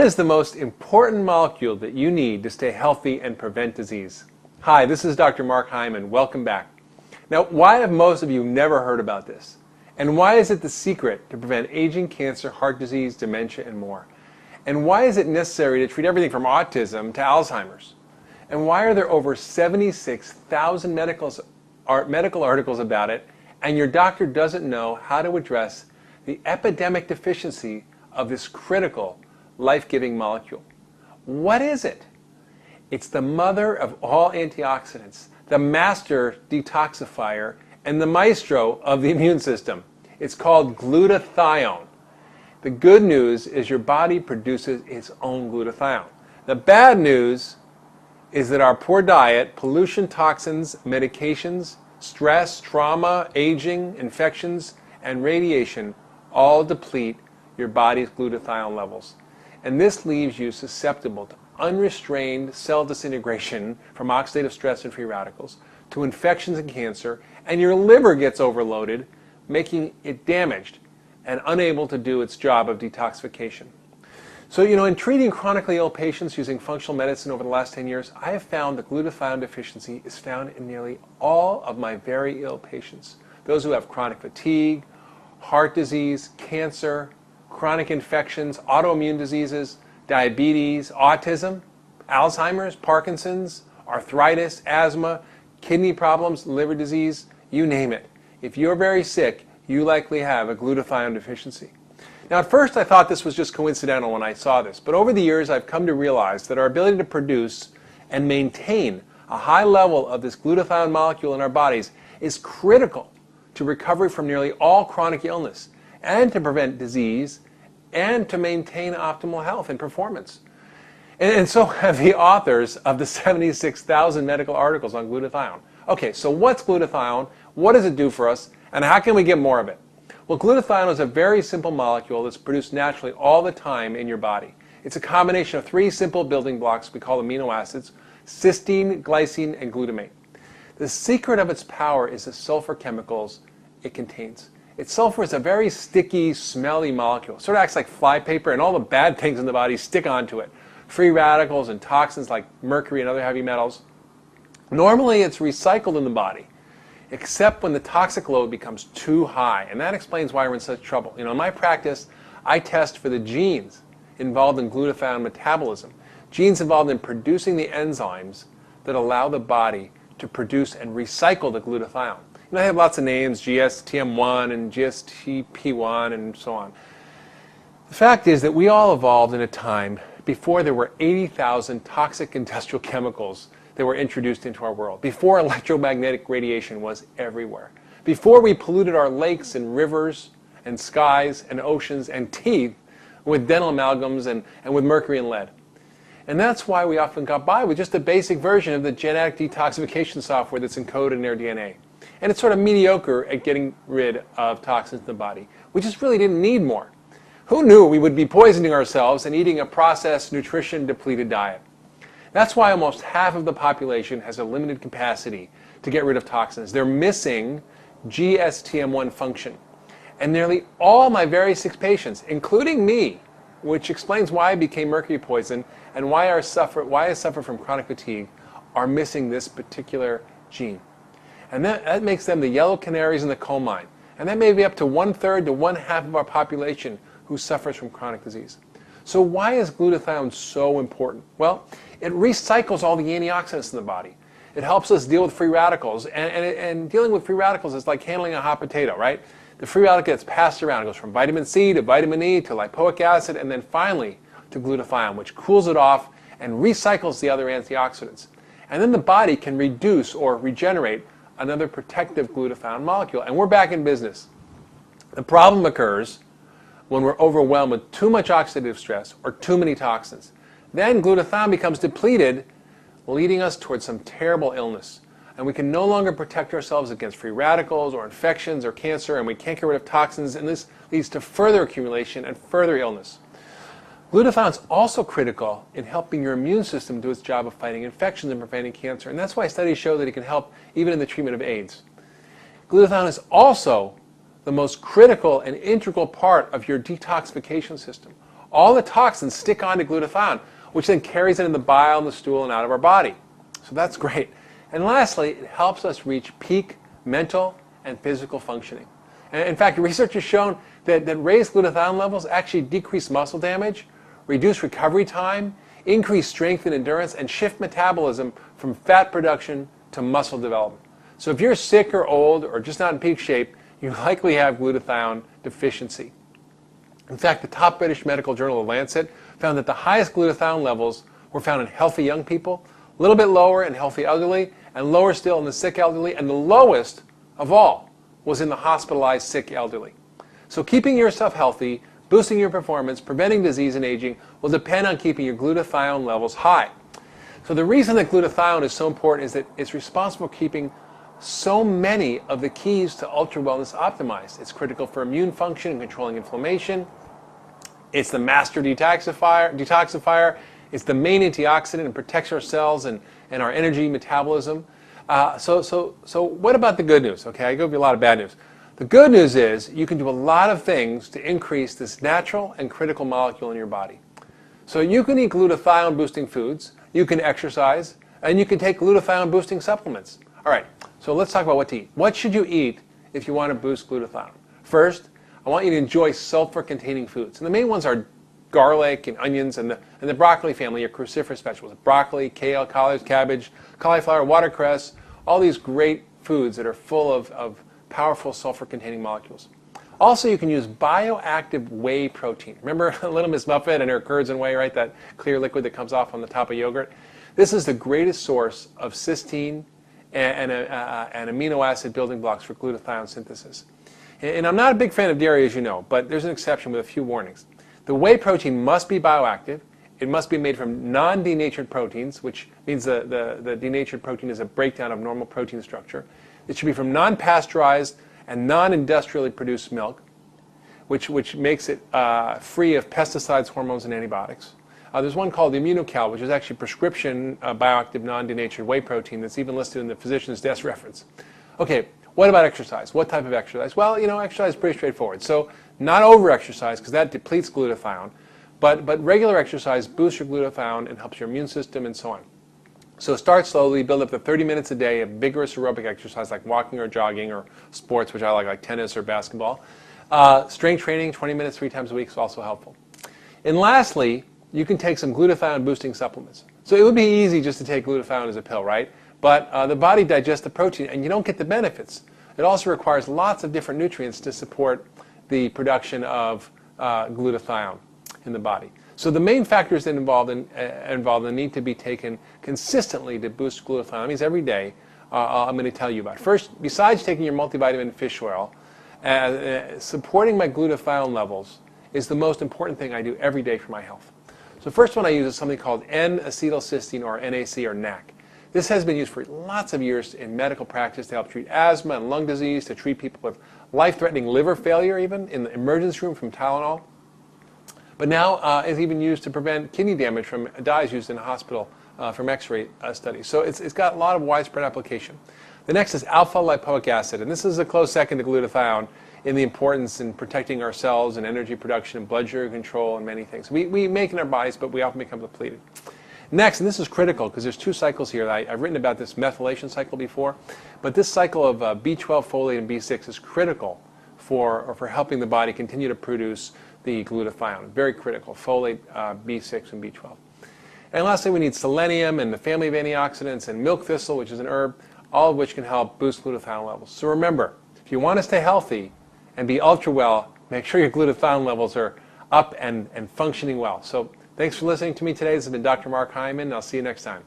What is the most important molecule that you need to stay healthy and prevent disease? Hi, this is Dr. Mark Hyman. Welcome back. Now, why have most of you never heard about this? And why is it the secret to prevent aging, cancer, heart disease, dementia, and more? And why is it necessary to treat everything from autism to Alzheimer's? And why are there over 76,000 medical articles about it, and your doctor doesn't know how to address the epidemic deficiency of this critical, life-giving molecule? What is it? It's the mother of all antioxidants, the master detoxifier, and the maestro of the immune system. It's called glutathione. The good news is your body produces its own glutathione. The bad news is that our poor diet, pollution, toxins, medications, stress, trauma, aging, infections, and radiation all deplete your body's glutathione levels. And this leaves you susceptible to unrestrained cell disintegration from oxidative stress and free radicals, to infections and cancer, and your liver gets overloaded, making it damaged and unable to do its job of detoxification. So, in treating chronically ill patients using functional medicine over the last 10 years, I have found that glutathione deficiency is found in nearly all of my very ill patients. Those who have chronic fatigue, heart disease, cancer, chronic infections, autoimmune diseases, diabetes, autism, Alzheimer's, Parkinson's, arthritis, asthma, kidney problems, liver disease, you name it. If you're very sick, you likely have a glutathione deficiency. Now, at first I thought this was just coincidental when I saw this, but over the years I've come to realize that our ability to produce and maintain a high level of this glutathione molecule in our bodies is critical to recovery from nearly all chronic illness, and to prevent disease, and to maintain optimal health and performance. And so have the authors of the 76,000 medical articles on glutathione. Okay, so what's glutathione? What does it do for us? And how can we get more of it? Well, glutathione is a very simple molecule that's produced naturally all the time in your body. It's a combination of three simple building blocks we call amino acids: cysteine, glycine, and glutamate. The secret of its power is the sulfur chemicals it contains. Its sulfur is a very sticky, smelly molecule. It sort of acts like flypaper, and all the bad things in the body stick onto it. Free radicals and toxins like mercury and other heavy metals. Normally it's recycled in the body, except when the toxic load becomes too high. And that explains why we're in such trouble. In my practice, I test for the genes involved in glutathione metabolism. Genes involved in producing the enzymes that allow the body to produce and recycle the glutathione. They have lots of names, GSTM1 and GSTP1 and so on. The fact is that we all evolved in a time before there were 80,000 toxic industrial chemicals that were introduced into our world, before electromagnetic radiation was everywhere, before we polluted our lakes and rivers and skies and oceans and teeth with dental amalgams and with mercury and lead. And that's why we often got by with just a basic version of the genetic detoxification software that's encoded in our DNA. And it's sort of mediocre at getting rid of toxins in the body. We just really didn't need more. Who knew we would be poisoning ourselves and eating a processed, nutrition-depleted diet? That's why almost half of the population has a limited capacity to get rid of toxins. They're missing GSTM1 function. And nearly all my very sick patients, including me, which explains why I became mercury poisoned and why I suffer from chronic fatigue, are missing this particular gene. And that makes them the yellow canaries in the coal mine. And that may be up to 1/3 to 1/2 of our population who suffers from chronic disease. So why is glutathione so important? Well, it recycles all the antioxidants in the body. It helps us deal with free radicals. And dealing with free radicals is like handling a hot potato, right? The free radical gets passed around. It goes from vitamin C to vitamin E to lipoic acid, and then finally to glutathione, which cools it off and recycles the other antioxidants. And then the body can reduce or regenerate another protective glutathione molecule, and we're back in business. The problem occurs when we're overwhelmed with too much oxidative stress or too many toxins. Then glutathione becomes depleted, leading us towards some terrible illness. And we can no longer protect ourselves against free radicals or infections or cancer, and we can't get rid of toxins, and this leads to further accumulation and further illness. Glutathione is also critical in helping your immune system do its job of fighting infections and preventing cancer, and that's why studies show that it can help even in the treatment of AIDS. Glutathione is also the most critical and integral part of your detoxification system. all the toxins stick onto glutathione, which then carries it in the bile and the stool and out of our body. So that's great. And lastly, it helps us reach peak mental and physical functioning. And in fact, research has shown that raised glutathione levels actually decrease muscle damage, reduce recovery time, increase strength and endurance, and shift metabolism from fat production to muscle development. So if you're sick or old or just not in peak shape, you likely have glutathione deficiency. In fact, the top British medical journal, The Lancet, found that the highest glutathione levels were found in healthy young people, a little bit lower in healthy elderly, and lower still in the sick elderly, and the lowest of all was in the hospitalized sick elderly. So keeping yourself healthy, boosting your performance, preventing disease and aging will depend on keeping your glutathione levels high. So the reason that glutathione is so important is that it's responsible for keeping so many of the keys to ultra wellness optimized. It's critical for immune function and controlling inflammation. It's the master detoxifier. It's the main antioxidant and protects our cells and our energy metabolism. So what about the good news? Okay, I gave you a lot of bad news. The good news is you can do a lot of things to increase this natural and critical molecule in your body. So you can eat glutathione boosting foods, you can exercise, and you can take glutathione boosting supplements. All right, so let's talk about what to eat. What should you eat if you want to boost glutathione? First, I want you to enjoy sulfur-containing foods. And the main ones are garlic and onions and the broccoli family, your cruciferous vegetables. Broccoli, kale, collards, cabbage, cauliflower, watercress, all these great foods that are full of powerful sulfur-containing molecules. Also, you can use bioactive whey protein. Remember Little Miss Muffet and her curds and whey, right? That clear liquid that comes off on the top of yogurt. This is the greatest source of cysteine and amino acid building blocks for glutathione synthesis. And I'm not a big fan of dairy, as you know, but there's an exception with a few warnings. The whey protein must be bioactive. It must be made from non-denatured proteins, which means the denatured protein is a breakdown of normal protein structure. It should be from non-pasteurized and non-industrially produced milk, which makes it free of pesticides, hormones, and antibiotics. There's one called Immunocal, which is actually prescription bioactive non-denatured whey protein that's even listed in the physician's desk reference. Okay, what about exercise? What type of exercise? Well, exercise is pretty straightforward. So not over-exercise, because that depletes glutathione, but regular exercise boosts your glutathione and helps your immune system and so on. So start slowly, build up to 30 minutes a day of vigorous aerobic exercise like walking or jogging or sports, which I like tennis or basketball. Strength training, 20 minutes 3 times a week is also helpful. And lastly, you can take some glutathione boosting supplements. So it would be easy just to take glutathione as a pill, right? But the body digests the protein and you don't get the benefits. It also requires lots of different nutrients to support the production of glutathione in the body. So the main factors that involved need to be taken consistently to boost glutathione. That means every day I'm going to tell you about. First, besides taking your multivitamin fish oil, supporting my glutathione levels is the most important thing I do every day for my health. So first one I use is something called N-acetylcysteine or NAC or NAC. This has been used for lots of years in medical practice to help treat asthma and lung disease, to treat people with life-threatening liver failure even in the emergency room from Tylenol. But now it's even used to prevent kidney damage from dyes used in a hospital from X-ray studies. So it's got a lot of widespread application. The next is alpha-lipoic acid, and this is a close second to glutathione in the importance in protecting our cells and energy production and blood sugar control and many things. We make in our bodies, but we often become depleted. Next, and this is critical because there's 2 cycles here. I've written about this methylation cycle before, but this cycle of B12, folate, and B6 is critical for helping the body continue to produce the glutathione. Very critical, folate, B6, and B12. And lastly, we need selenium and the family of antioxidants and milk thistle, which is an herb, all of which can help boost glutathione levels. So remember, if you want to stay healthy and be ultra well, make sure your glutathione levels are up and functioning well. So thanks for listening to me today. This has been Dr. Mark Hyman, and I'll see you next time.